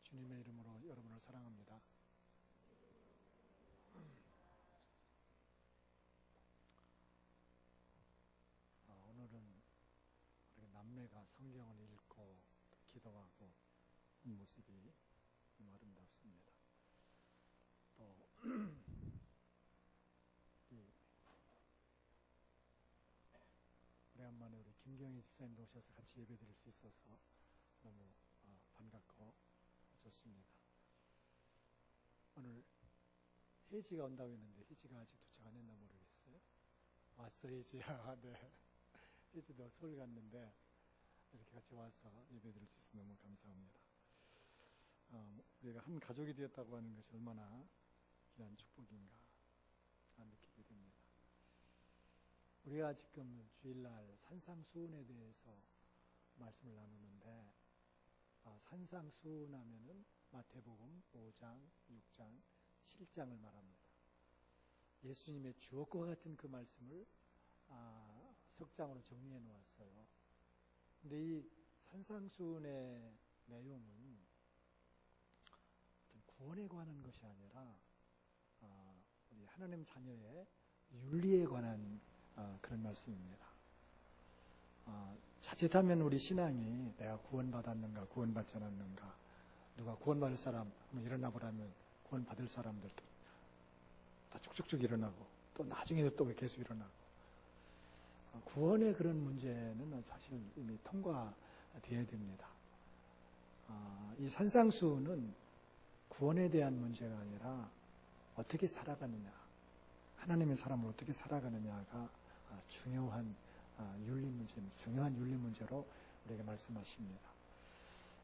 주님의 이름으로 여러분을 사랑합니다. 오늘은 우리 남매가 성경을 읽고 기도하고 이 모습이 너무 아름답습니다. 또 오래간만에 우리 김경희 집사님도 오셔서 같이 예배드릴 수 있어서 너무 반갑고 좋습니다. 오늘 혜지가 온다고 했는데 혜지가 아직 도착 안 했나 모르겠어요. 왔어 혜지야. 네. 혜지도 서울 갔는데 이렇게 같이 와서 예배드릴 수 있어서 너무 감사합니다. 우리가 한 가족이 되었다고 하는 것이 얼마나 귀한 축복인가 느끼게 됩니다. 우리가 지금 주일날 산상수훈에 대해서 말씀을 나누는데 산상수훈하면은 마태복음 5장, 6장, 7장을 말합니다. 예수님의 주옥과 같은 그 말씀을 석장으로 정리해 놓았어요. 근데 이 산상수훈의 내용은 구원에 관한 것이 아니라 우리 하나님 자녀의 윤리에 관한 그런 말씀입니다. 자칫하면 우리 신앙이 내가 구원받았는가 구원받지 않았는가, 누가 구원받을 사람 일어나 보라면 구원받을 사람들도 다 쭉쭉쭉 일어나고 또 나중에도 또 계속 일어나고, 구원의 그런 문제는 사실 이미 통과되어야 됩니다. 이 산상수훈은 구원에 대한 문제가 아니라 어떻게 살아가느냐, 하나님의 사람을 어떻게 살아가느냐가 중요한 윤리 문제입니다. 중요한 윤리 문제로 우리에게 말씀하십니다.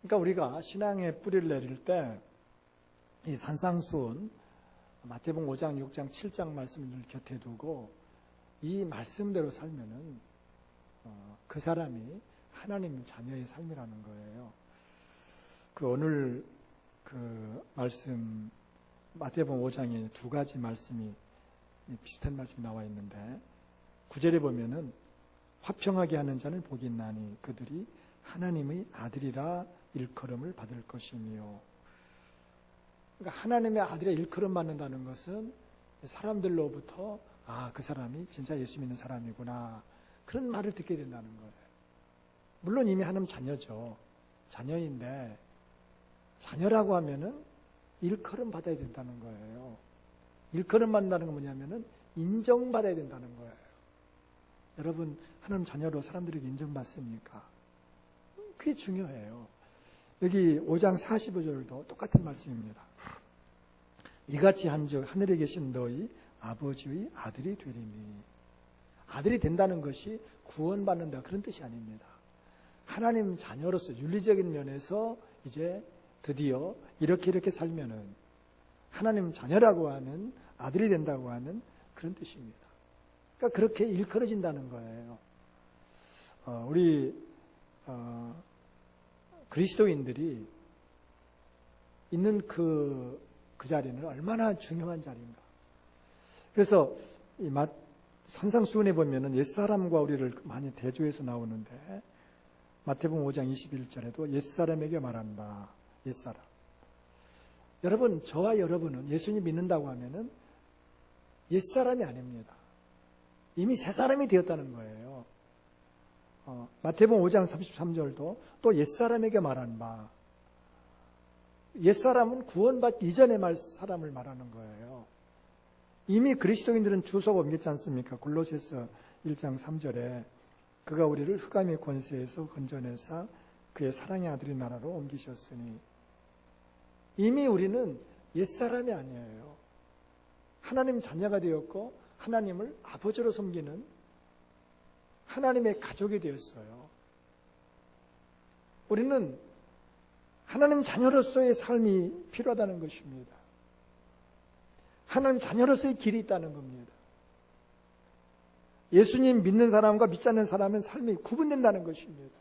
그러니까 우리가 신앙의 뿌리를 내릴 때 이 산상수훈, 마태복음 5장, 6장, 7장 말씀을 곁에 두고 이 말씀대로 살면은 그 사람이 하나님 자녀의 삶이라는 거예요. 오늘 말씀 마태복음 5장에 두 가지 말씀이 비슷한 말씀이 나와 있는데 9절에 보면은 화평하게 하는 자는 복이 있나니 그들이 하나님의 아들이라 일컬음을 받을 것이며, 그러니까 하나님의 아들의 일컬음 받는다는 것은 사람들로부터 그 사람이 진짜 예수 믿는 사람이구나 그런 말을 듣게 된다는 거예요. 물론 이미 하나님 자녀죠. 자녀인데 자녀라고 하면은 일컬음 받아야 된다는 거예요. 일컬음 받는다는 건 뭐냐면은 인정받아야 된다는 거예요. 여러분, 하나님 자녀로 사람들에게 인정받습니까? 그게 중요해요. 여기 5장 45절도 똑같은 말씀입니다. 이같이 한즉 하늘에 계신 너희 아버지의 아들이 되리니, 아들이 된다는 것이 구원받는다 그런 뜻이 아닙니다. 하나님 자녀로서 윤리적인 면에서 이제 드디어 이렇게 살면은 하나님 자녀라고 하는, 아들이 된다고 하는 그런 뜻입니다. 그러니까 그렇게 일컬어진다는 거예요. 우리 그리스도인들이 있는 그 자리는 얼마나 중요한 자리인가. 그래서 이 산상수훈에 보면은 옛사람과 우리를 많이 대조해서 나오는데 마태복음 5장 21절에도 옛사람에게 말한다. 옛사람. 여러분, 저와 여러분은 예수님 믿는다고 하면은 옛사람이 아닙니다. 이미 새 사람이 되었다는 거예요. 마태복음 5장 33절도 또 옛사람에게 말한 바, 옛사람은 구원받기 이전의 사람을 말하는 거예요. 이미 그리스도인들은 주소가 옮겼지 않습니까? 골로새서 1장 3절에 그가 우리를 흑암의 권세에서 건져내사 그의 사랑의 아들의 나라로 옮기셨으니, 이미 우리는 옛사람이 아니에요. 하나님 자녀가 되었고 하나님을 아버지로 섬기는 하나님의 가족이 되었어요. 우리는 하나님 자녀로서의 삶이 필요하다는 것입니다. 하나님 자녀로서의 길이 있다는 겁니다. 예수님 믿는 사람과 믿지 않는 사람은 삶이 구분된다는 것입니다.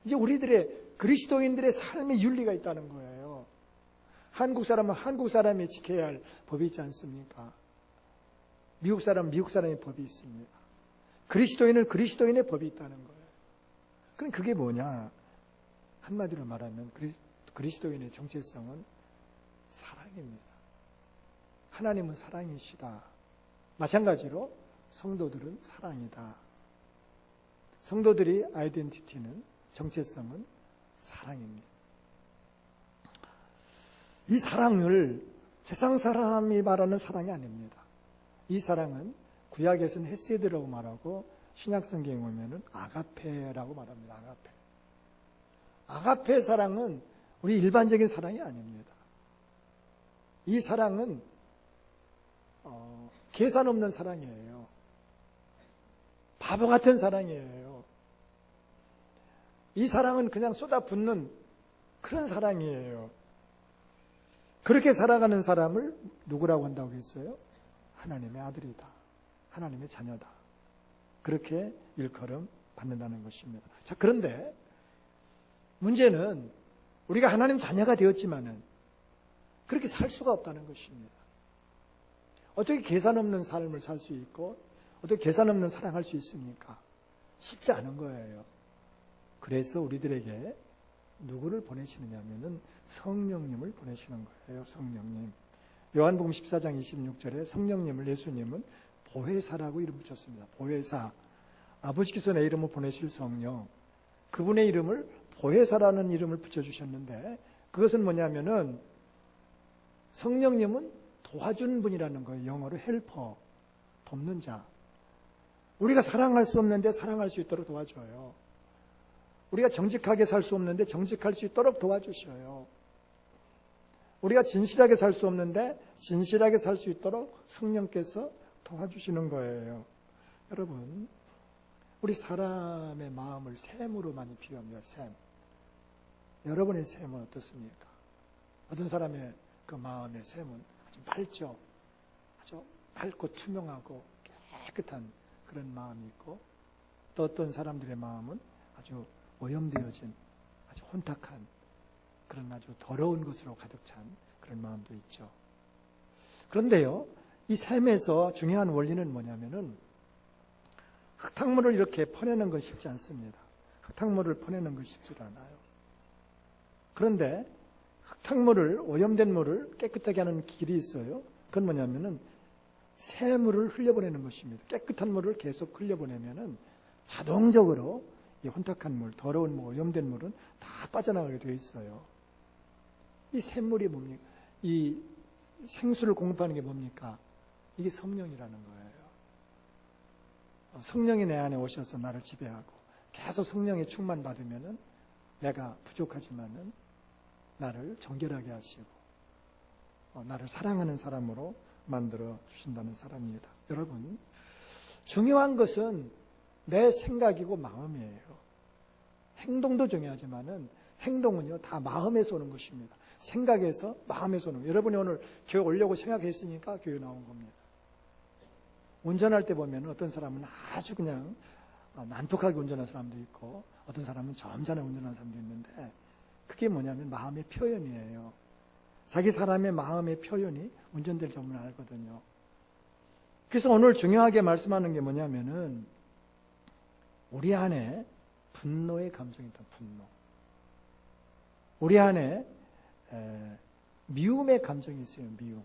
이제 우리들의 그리스도인들의 삶의 윤리가 있다는 거예요. 한국 사람은 한국 사람이 지켜야 할 법이 있지 않습니까? 미국 사람은 미국 사람의 법이 있습니다. 그리스도인은 그리스도인의 법이 있다는 거예요. 그럼 그게 뭐냐? 한마디로 말하면 그리스도인의 정체성은 사랑입니다. 하나님은 사랑이시다. 마찬가지로 성도들은 사랑이다. 성도들의 아이덴티티는, 정체성은 사랑입니다. 이 사랑을 세상 사람이 말하는 사랑이 아닙니다. 이 사랑은 구약에서는 헤세드라고 말하고 신약 성경에 보면은 아가페라고 말합니다. 아가페. 아가페 사랑은 우리 일반적인 사랑이 아닙니다. 이 사랑은 계산 없는 사랑이에요. 바보 같은 사랑이에요. 이 사랑은 그냥 쏟아붓는 그런 사랑이에요. 그렇게 살아가는 사람을 누구라고 한다고 했어요? 하나님의 아들이다. 하나님의 자녀다. 그렇게 일컬음 받는다는 것입니다. 자, 그런데 문제는 우리가 하나님 자녀가 되었지만은 그렇게 살 수가 없다는 것입니다. 어떻게 계산 없는 삶을 살 수 있고 어떻게 계산 없는 사랑할 수 있습니까? 쉽지 않은 거예요. 그래서 우리들에게 누구를 보내시느냐 하면은 성령님을 보내시는 거예요. 성령님. 요한복음 14장 26절에 성령님을, 예수님은 보혜사라고 이름 붙였습니다. 보혜사. 아버지께서 내 이름을 보내실 성령. 그분의 이름을 보혜사라는 이름을 붙여주셨는데 그것은 뭐냐면은 성령님은 도와준 분이라는 거예요. 영어로 헬퍼, 돕는 자. 우리가 사랑할 수 없는데 사랑할 수 있도록 도와줘요. 우리가 정직하게 살 수 없는데 정직할 수 있도록 도와주셔요. 우리가 진실하게 살 수 없는데 진실하게 살 수 있도록 성령께서 도와주시는 거예요. 여러분, 우리 사람의 마음을 샘으로 많이 비유합니다. 샘. 여러분의 샘은 어떻습니까? 어떤 사람의 그 마음의 샘은 아주 맑죠. 아주 맑고 투명하고 깨끗한 그런 마음이 있고, 또 어떤 사람들의 마음은 아주 오염되어진 아주 혼탁한 그런 아주 더러운 것으로 가득 찬 그런 마음도 있죠. 그런데요, 이 샘에서 중요한 원리는 뭐냐면은 흙탕물을 이렇게 퍼내는 건 쉽지 않습니다. 흙탕물을 퍼내는 건 쉽지 않아요. 그런데 흙탕물을, 오염된 물을 깨끗하게 하는 길이 있어요. 그건 뭐냐면은 새물을 흘려보내는 것입니다. 깨끗한 물을 계속 흘려보내면은 자동적으로 이 혼탁한 물, 더러운 물, 오염된 물은 다 빠져나가게 되어 있어요. 이 샘물이 뭡니까? 이 생수를 공급하는 게 뭡니까? 이게 성령이라는 거예요. 성령이 내 안에 오셔서 나를 지배하고 계속 성령의 충만 받으면은 내가 부족하지만은 나를 정결하게 하시고 나를 사랑하는 사람으로 만들어 주신다는 사람입니다. 여러분, 중요한 것은 내 생각이고 마음이에요. 행동도 중요하지만은 행동은요 다 마음에서 오는 것입니다. 생각에서 마음에서 오는 거예요. 여러분이 오늘 교회 오려고 생각했으니까 교회 나온 겁니다. 운전할 때 보면 어떤 사람은 아주 그냥 난폭하게 운전하는 사람도 있고 어떤 사람은 점잖게 운전하는 사람도 있는데 그게 뭐냐면 마음의 표현이에요. 자기 사람의 마음의 표현이 운전될 점을 알거든요. 그래서 오늘 중요하게 말씀하는 게 뭐냐면은 우리 안에 분노의 감정이 있다. 분노. 우리 안에 미움의 감정이 있어요. 미움.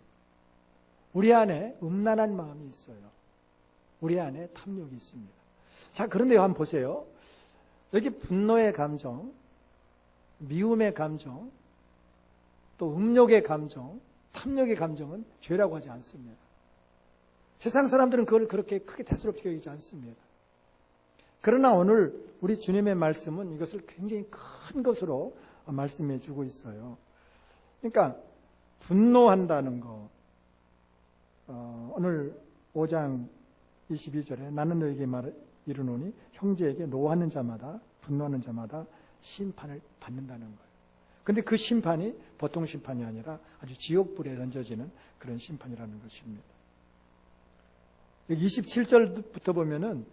우리 안에 음란한 마음이 있어요. 우리 안에 탐욕이 있습니다. 자, 그런데 한번 보세요. 여기 분노의 감정, 미움의 감정, 또 음욕의 감정, 탐욕의 감정은 죄라고 하지 않습니다. 세상 사람들은 그걸 그렇게 크게 대수롭게 여기지 않습니다. 그러나 오늘 우리 주님의 말씀은 이것을 굉장히 큰 것으로 말씀해 주고 있어요. 그러니까 분노한다는 거, 오늘 5장 22절에 나는 너에게 말을 이르노니 형제에게 노하는 자마다 분노하는 자마다 심판을 받는다는 거예요. 그런데 그 심판이 보통 심판이 아니라 아주 지옥불에 던져지는 그런 심판이라는 것입니다. 여기 27절부터 보면은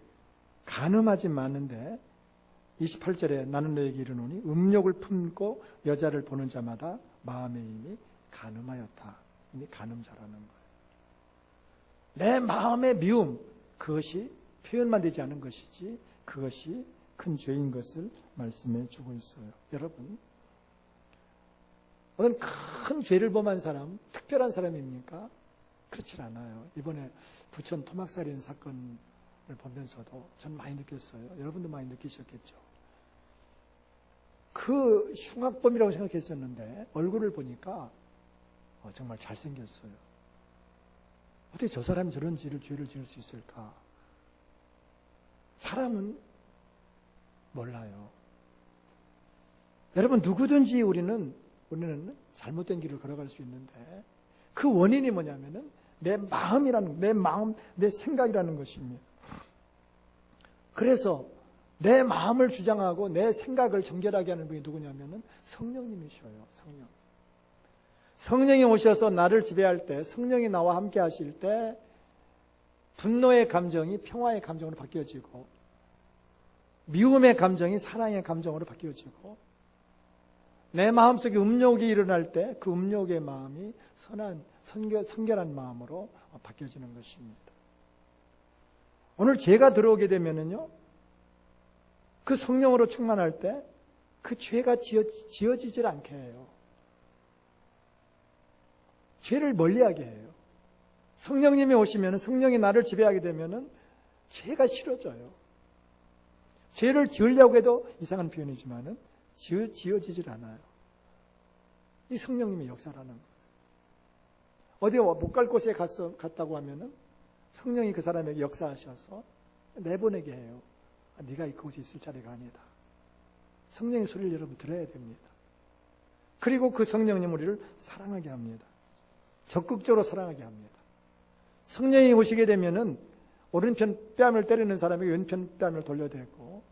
간음하지 마는데 28절에 나는 너에게 이르노니 음욕을 품고 여자를 보는 자마다 마음에 이미 간음하였다. 이미 간음자라는 거예요. 내 마음의 미움, 그것이 표현만 되지 않은 것이지 그것이 큰 죄인 것을 말씀해 주고 있어요. 여러분, 어떤 큰 죄를 범한 사람, 특별한 사람입니까? 그렇지 않아요. 이번에 부천 토막살인 사건을 보면서도 저는 많이 느꼈어요. 여러분도 많이 느끼셨겠죠. 그 흉악범이라고 생각했었는데 얼굴을 보니까 정말 잘생겼어요. 어떻게 저 사람이 저런 죄를 지을 수 있을까? 사람은 몰라요. 여러분, 누구든지 우리는 잘못된 길을 걸어갈 수 있는데 그 원인이 뭐냐면은 내 마음, 내 생각이라는 것입니다. 그래서 내 마음을 주장하고 내 생각을 정결하게 하는 분이 누구냐면은 성령님이셔요. 성령이 오셔서 나를 지배할 때, 성령이 나와 함께 하실 때 분노의 감정이 평화의 감정으로 바뀌어지고 미움의 감정이 사랑의 감정으로 바뀌어지고 내 마음속에 음욕이 일어날 때 그 음욕의 마음이 선한 성결한 마음으로 바뀌어지는 것입니다. 오늘 죄가 들어오게 되면은요, 그 성령으로 충만할 때 그 죄가 지어지질 않게 해요. 죄를 멀리하게 해요. 성령님이 오시면, 성령이 나를 지배하게 되면은 죄가 싫어져요. 죄를 지으려고 해도 이상한 표현이지만은 지어지질 않아요. 이 성령님의 역사라는 거예요. 어디 못 갈 곳에 갔다고 하면은 성령이 그 사람에게 역사하셔서 내보내게 해요. 네가 이곳에 있을 자리가 아니다. 성령의 소리를 여러분 들어야 됩니다. 그리고 그 성령님 우리를 사랑하게 합니다. 적극적으로 사랑하게 합니다. 성령이 오시게 되면은 오른편 뺨을 때리는 사람에게 왼편 뺨을 돌려대고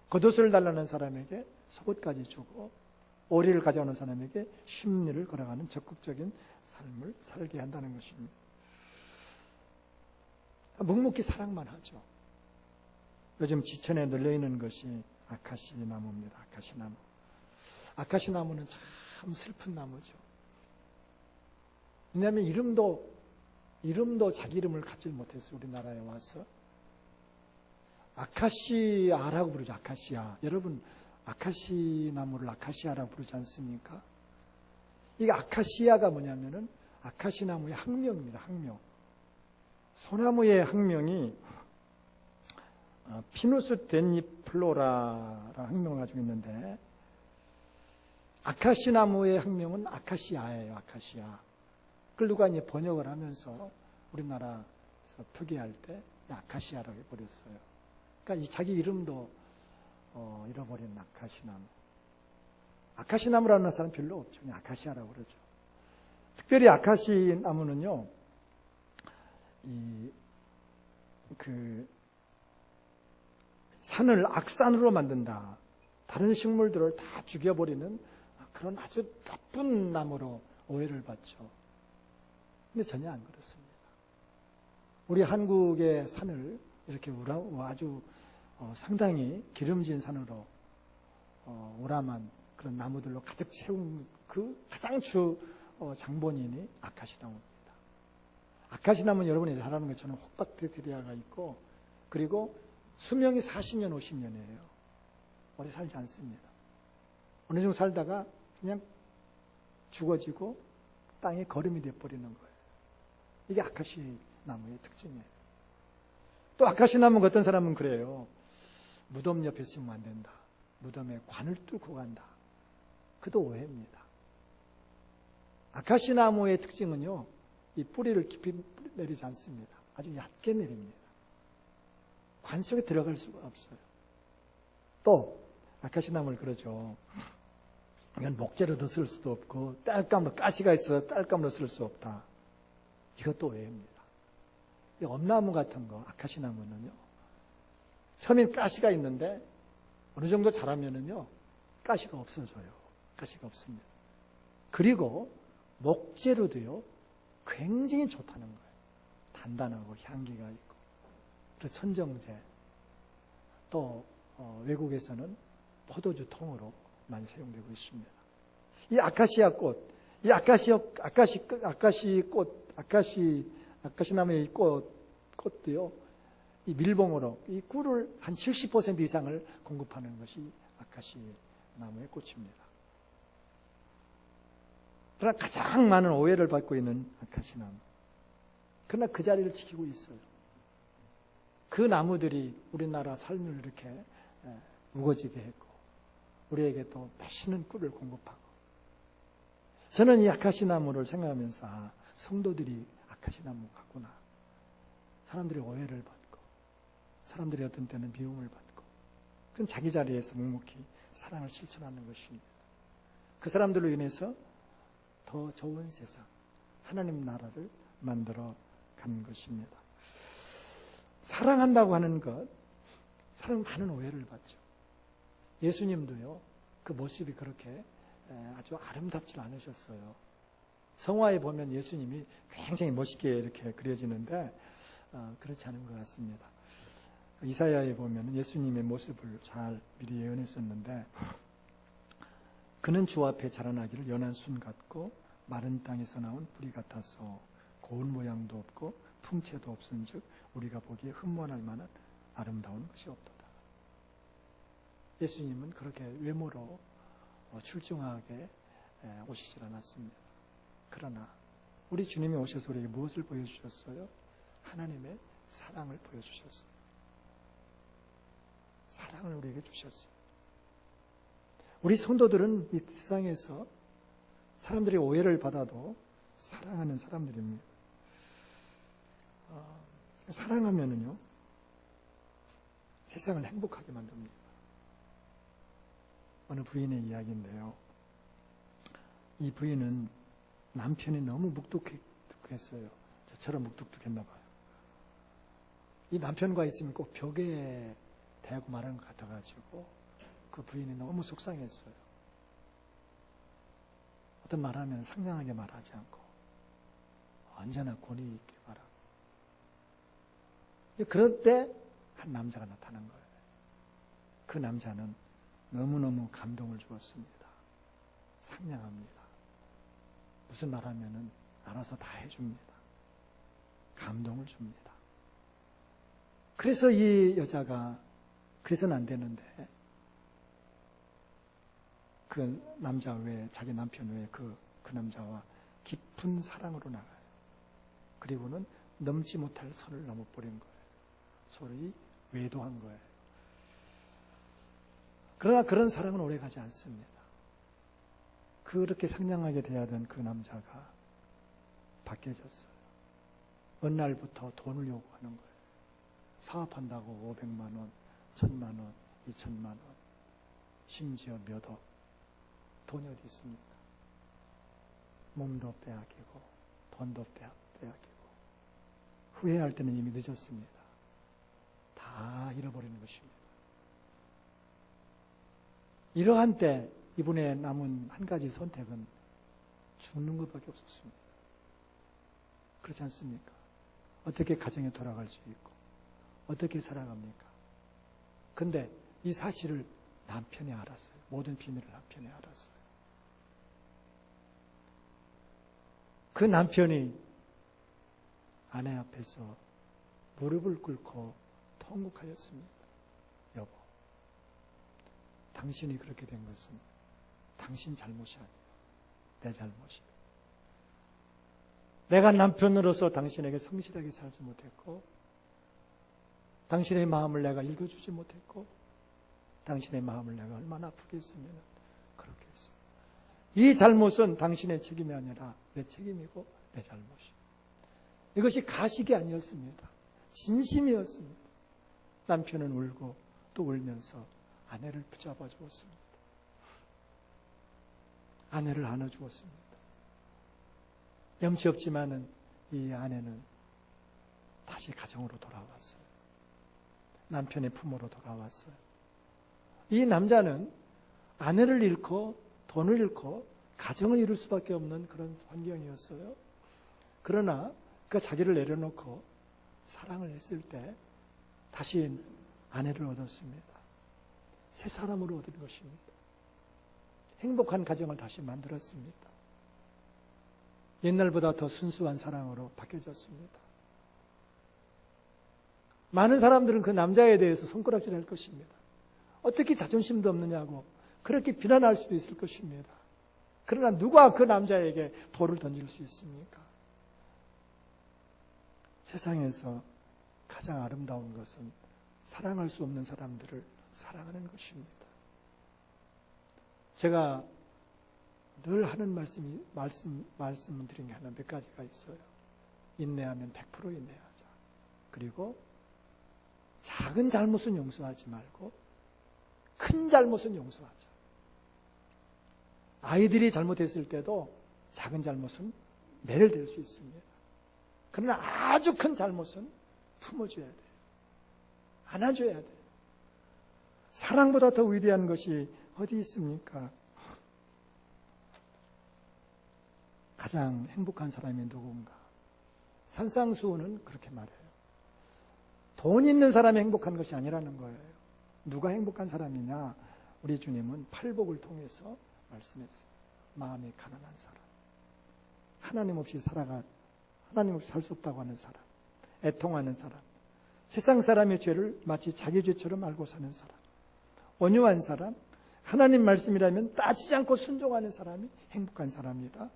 겉옷을 달라는 사람에게 속옷까지 주고 오리를 가져오는 사람에게 심리를 걸어가는 적극적인 삶을 살게 한다는 것입니다. 묵묵히 사랑만 하죠. 요즘 지천에 널려있는 것이 아카시 나무입니다. 아카시 나무. 아카시 나무는 참 슬픈 나무죠. 왜냐하면 이름도 자기 이름을 갖지 못했어요. 우리나라에 와서. 아카시아라고 부르죠. 아카시아. 여러분, 아카시 나무를 아카시아라고 부르지 않습니까? 이게 아카시아가 뭐냐면은 아카시 나무의 학명입니다. 학명. 소나무의 학명이 피누스 데니플로라라는 학명을 가지고 있는데 아카시 나무의 학명은 아카시아예요. 아카시아. 그걸 누가 이제 번역을 하면서 우리나라에서 표기할 때 아카시아라고 해버렸어요. 그러니까 이 자기 이름도 잃어버린 아카시나무. 아카시나무라는 사람 별로 없죠. 그냥 아카시아라고 그러죠. 특별히 아카시나무는요, 산을 악산으로 만든다. 다른 식물들을 다 죽여버리는 그런 아주 나쁜 나무로 오해를 받죠. 근데 전혀 안 그렇습니다. 우리 한국의 산을 이렇게 아주 상당히 기름진 산으로 오람한 그런 나무들로 가득 채운 그 가장 장본인이 아카시나무입니다. 아카시나무는 여러분이 잘 아는 것처럼 혹박테트리아가 있고 그리고 수명이 40년, 50년이에요. 오래 살지 않습니다. 어느 정도 살다가 그냥 죽어지고 땅에 거름이 돼버리는 거예요. 이게 아카시나무의 특징이에요. 또 아카시나무 어떤 사람은 그래요. 무덤 옆에 있으면 안 된다. 무덤에 관을 뚫고 간다. 그도 오해입니다. 아카시나무의 특징은요, 이 뿌리를 깊이 내리지 않습니다. 아주 얕게 내립니다. 관 속에 들어갈 수가 없어요. 또 아카시나무를 그러죠. 이건 목재로도 쓸 수도 없고 딸감으로 가시가 있어서 딸감으로 쓸 수 없다. 이것도 오해입니다. 이 엄나무 같은 거 아카시나무는요, 처음엔 가시가 있는데 어느 정도 자라면은요 가시가 없어져요. 가시가 없습니다. 그리고 목재로도요 굉장히 좋다는 거예요. 단단하고 향기가 있고. 그리고 천정제. 또 외국에서는 포도주 통으로 많이 사용되고 있습니다. 이 아카시아 꽃, 이 아카시나무의 꽃도요, 이 밀봉으로 이 꿀을 한 70% 이상을 공급하는 것이 아카시나무의 꽃입니다. 그러나 가장 많은 오해를 받고 있는 아카시나무. 그러나 그 자리를 지키고 있어요. 그 나무들이 우리나라 삶을 이렇게 우거지게 했고 우리에게 또 맛있는 꿀을 공급하고, 저는 이 아카시나무를 생각하면서 성도들이 아카시나무 같구나. 사람들이 오해를 받고 사람들이 어떤 때는 미움을 받고, 그건 자기 자리에서 묵묵히 사랑을 실천하는 것입니다. 그 사람들로 인해서 더 좋은 세상, 하나님 나라를 만들어 간 것입니다. 사랑한다고 하는 것, 사람 많은 오해를 받죠. 예수님도요, 그 모습이 그렇게 아주 아름답지 않으셨어요. 성화에 보면 예수님이 굉장히 멋있게 이렇게 그려지는데 그렇지 않은 것 같습니다. 이사야에 보면 예수님의 모습을 잘 미리 예언했었는데, 그는 주 앞에 자라나기를 연한 순 같고 마른 땅에서 나온 뿌리 같아서 고운 모양도 없고 풍채도 없은즉 우리가 보기에 흠모할 만한 아름다운 것이 없도다. 예수님은 그렇게 외모로 출중하게 오시질 않았습니다. 그러나 우리 주님이 오셔서 우리에게 무엇을 보여주셨어요? 하나님의 사랑을 보여주셨어요. 사랑을 우리에게 주셨어요. 우리 성도들은 이 세상에서 사람들이 오해를 받아도 사랑하는 사람들입니다. 사랑하면은요, 세상을 행복하게 만듭니다. 어느 부인의 이야기인데요. 이 부인은 남편이 너무 묵뚝했어요. 저처럼 묵뚝했나 봐요. 이 남편과 있으면 꼭 벽에 대고 말하는 것 같아가지고 그 부인이 너무 속상했어요. 어떤 말하면 상냥하게 말하지 않고 언제나 권위 있게 말하고. 그럴 때 한 남자가 나타난 거예요. 그 남자는 너무너무 감동을 주었습니다. 상냥합니다. 무슨 말하면은 알아서 다 해줍니다. 감동을 줍니다. 그래서 이 여자가 그래서는 안 되는데 그 남자 외에, 자기 남편 외에 그 남자와 깊은 사랑으로 나가요. 그리고는 넘지 못할 선을 넘어버린 거예요. 소위 외도한 거예요. 그러나 그런 사랑은 오래가지 않습니다. 그렇게 상냥하게 대하던 그 남자가 바뀌어졌어요. 어느 날부터 돈을 요구하는 거예요. 사업한다고 500만 원, 1000만 원, 2000만 원, 심지어 몇 억. 돈이 어디 있습니까? 몸도 빼앗기고 돈도 빼앗기고 후회할 때는 이미 늦었습니다. 다 잃어버리는 것입니다. 이러한 때 이분의 남은 한 가지 선택은 죽는 것밖에 없었습니다. 그렇지 않습니까? 어떻게 가정에 돌아갈 수 있고 어떻게 살아갑니까? 근데 이 사실을 남편이 알았어요. 모든 비밀을 남편이 알았어요. 그 남편이 아내 앞에서 무릎을 꿇고 통곡하였습니다. 여보, 당신이 그렇게 된 것은 당신 잘못이 아니에요. 내 잘못이에요. 내가 남편으로서 당신에게 성실하게 살지 못했고, 당신의 마음을 내가 읽어주지 못했고, 당신의 마음을 내가 얼마나 아프게 했으면 그렇게 했어요. 이 잘못은 당신의 책임이 아니라 내 책임이고 내 잘못이에요. 이것이 가식이 아니었습니다. 진심이었습니다. 남편은 울고 또 울면서 아내를 붙잡아 주었습니다. 아내를 안아 주었습니다. 염치 없지만은 이 아내는 다시 가정으로 돌아왔어요. 남편의 품으로 돌아왔어요. 이 남자는 아내를 잃고 돈을 잃고 가정을 이룰 수밖에 없는 그런 환경이었어요. 그러나 그가 자기를 내려놓고 사랑을 했을 때 다시 아내를 얻었습니다. 새 사람으로 얻은 것입니다. 행복한 가정을 다시 만들었습니다. 옛날보다 더 순수한 사랑으로 바뀌어졌습니다. 많은 사람들은 그 남자에 대해서 손가락질할 것입니다. 어떻게 자존심도 없느냐고 그렇게 비난할 수도 있을 것입니다. 그러나 누가 그 남자에게 돌을 던질 수 있습니까? 세상에서 가장 아름다운 것은 사랑할 수 없는 사람들을 사랑하는 것입니다. 제가 늘 하는 말씀 드린 게 하나 몇 가지가 있어요. 인내하면 100% 인내하자. 그리고 작은 잘못은 용서하지 말고 큰 잘못은 용서하자. 아이들이 잘못했을 때도 작은 잘못은 매를 댈 수 있습니다. 그러나 아주 큰 잘못은 품어줘야 돼요. 안아줘야 돼요. 사랑보다 더 위대한 것이 어디 있습니까? 가장 행복한 사람이 누군가? 산상수훈은 그렇게 말해요. 돈 있는 사람이 행복한 것이 아니라는 거예요. 누가 행복한 사람이냐? 우리 주님은 팔복을 통해서 말씀했어요. 마음이 가난한 사람, 하나님 없이 살 수 없다고 하는 사람, 애통하는 사람, 세상 사람의 죄를 마치 자기 죄처럼 알고 사는 사람, 온유한 사람, 하나님 말씀이라면 따지지 않고 순종하는 사람이 행복한 사람이다.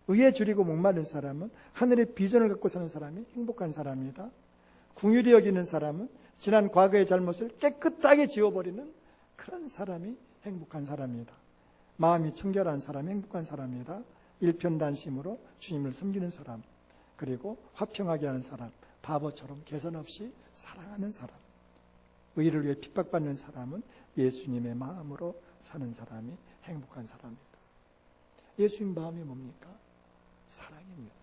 의에 줄이고 목마른 사람은 하늘의 비전을 갖고 사는 사람이 행복한 사람이다. 긍휼히 여기는 사람은 지난 과거의 잘못을 깨끗하게 지워버리는 그런 사람이 행복한 사람이다. 마음이 청결한 사람이 행복한 사람이다. 일편단심으로 주님을 섬기는 사람, 그리고 화평하게 하는 사람, 바보처럼 개선 없이 사랑하는 사람, 의를 위해 핍박받는 사람은 예수님의 마음으로 사는 사람이 행복한 사람이다. 예수님 마음이 뭡니까? 사랑입니다.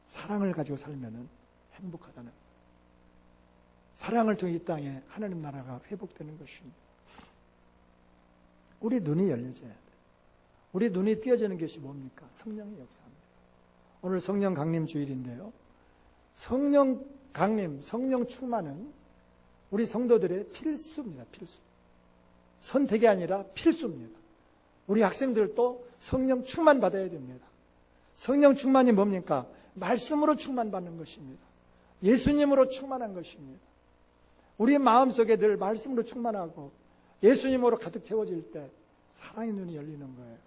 사랑을 가지고 살면 행복하다는 거예요. 사랑을 통해 이 땅에 하나님 나라가 회복되는 것입니다. 우리 눈이 열려져야 돼요. 우리 눈이 띄어지는 것이 뭡니까? 성령의 역사입니다. 오늘 성령 강림 주일인데요. 성령 강림, 성령 충만은 우리 성도들의 필수입니다. 필수. 선택이 아니라 필수입니다. 우리 학생들도 성령 충만 받아야 됩니다. 성령 충만이 뭡니까? 말씀으로 충만받는 것입니다. 예수님으로 충만한 것입니다. 우리 마음속에 늘 말씀으로 충만하고 예수님으로 가득 채워질 때 사랑의 눈이 열리는 거예요.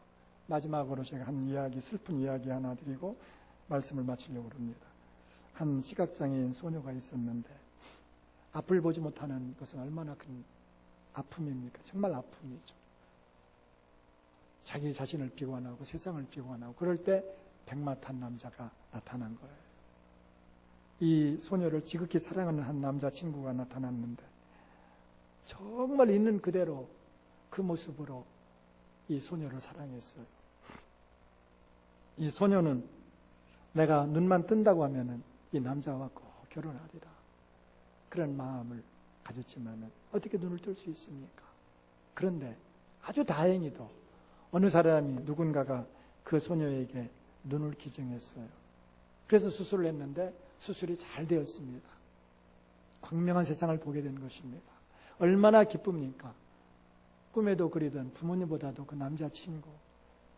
마지막으로 제가 한 이야기, 슬픈 이야기 하나 드리고 말씀을 마치려고 합니다. 한 시각장애인 소녀가 있었는데 앞을 보지 못하는 것은 얼마나 큰 아픔입니까? 정말 아픔이죠. 자기 자신을 비관하고 세상을 비관하고 그럴 때 백마탄 남자가 나타난 거예요. 이 소녀를 지극히 사랑하는 한 남자친구가 나타났는데 정말 있는 그대로 그 모습으로 이 소녀를 사랑했어요. 이 소녀는 내가 눈만 뜬다고 하면은 이 남자와 꼭 결혼하리라 그런 마음을 가졌지만은 어떻게 눈을 뜰 수 있습니까? 그런데 아주 다행히도 어느 사람이 누군가가 그 소녀에게 눈을 기증했어요. 그래서 수술을 했는데 수술이 잘 되었습니다. 광명한 세상을 보게 된 것입니다. 얼마나 기쁩니까? 꿈에도 그리던 부모님보다도 그 남자친구,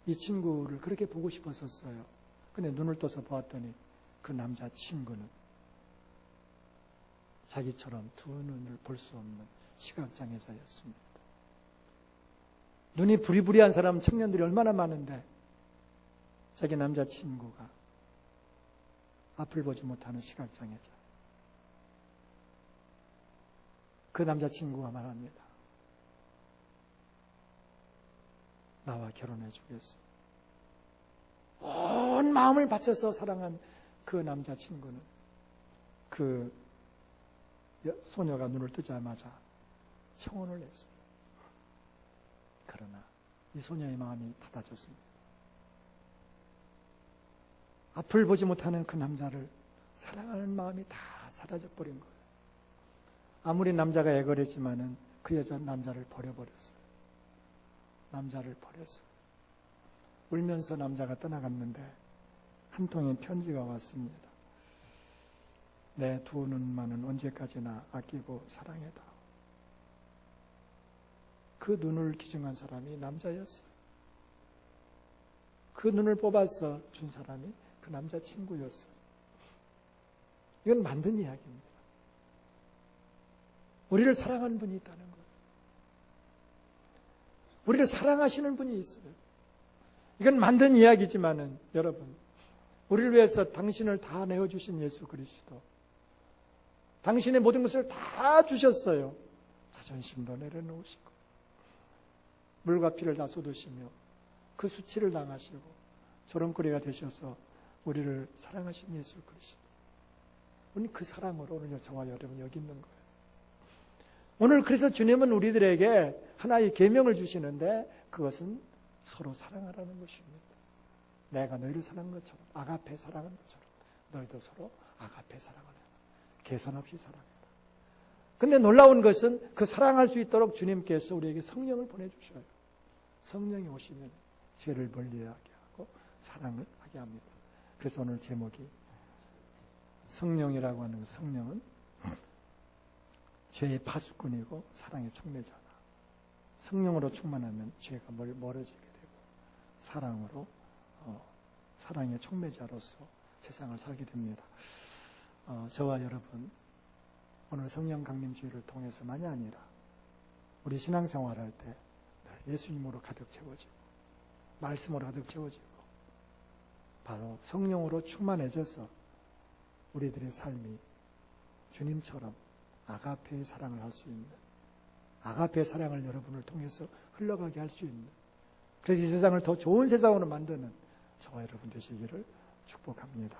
이 친구를 그렇게 보고 싶었었어요. 근데 눈을 떠서 보았더니 그 남자친구는 자기처럼 두 눈을 볼 수 없는 시각장애자였습니다. 눈이 부리부리한 사람 청년들이 얼마나 많은데 자기 남자친구가 앞을 보지 못하는 시각장애자. 그 남자친구가 말합니다. 나와 결혼해 주겠어. 온 마음을 바쳐서 사랑한 그 남자친구는 그 소녀가 눈을 뜨자마자 청혼을 했습니다. 그러나 이 소녀의 마음이 닫아졌습니다. 앞을 보지 못하는 그 남자를 사랑하는 마음이 다 사라져버린 거예요. 아무리 남자가 애걸했지만은 그 여자 남자를 버려버렸어요. 남자를 버렸어요. 울면서 남자가 떠나갔는데 한 통의 편지가 왔습니다. 내 두 눈만은 언제까지나 아끼고 사랑해다. 그 눈을 기증한 사람이 남자였어요. 그 눈을 뽑아서 준 사람이 그 남자친구였어요. 이건 만든 이야기입니다. 우리를 사랑하는 분이 있다는 거예요. 우리를 사랑하시는 분이 있어요. 이건 만든 이야기지만은 여러분, 우리를 위해서 당신을 다 내어주신 예수 그리스도, 당신의 모든 것을 다 주셨어요. 자존심도 내려놓으시고 물과 피를 다 쏟으시며 그 수치를 당하시고 조롱거리가 되셔서 우리를 사랑하신 예수 그리스도, 오늘 그 사랑으로 오늘 저와 여러분 여기 있는 거예요. 오늘 그래서 주님은 우리들에게 하나의 계명을 주시는데 그것은 서로 사랑하라는 것입니다. 내가 너희를 사랑한 것처럼, 아가페 사랑한 것처럼 너희도 서로 아가페 사랑을 해라. 계산 없이 사랑해라. 근데 놀라운 것은 그 사랑할 수 있도록 주님께서 우리에게 성령을 보내주셔요. 성령이 오시면 죄를 멀리하게 하고 사랑을 하게 합니다. 그래서 오늘 제목이 성령이라고 하는 성령은 죄의 파수꾼이고 사랑의 촉매자다. 성령으로 충만하면 죄가 멀어지게 되고 사랑으로 사랑의 촉매자로서 세상을 살게 됩니다. 저와 여러분 오늘 성령 강림주의를 통해서만이 아니라 우리 신앙생활할 때 예수님으로 가득 채워지고 말씀으로 가득 채워지고 바로 성령으로 충만해져서 우리들의 삶이 주님처럼 아가페의 사랑을 할 수 있는, 아가페의 사랑을 여러분을 통해서 흘러가게 할 수 있는, 그래서 이 세상을 더 좋은 세상으로 만드는 저와 여러분 되시기를 축복합니다.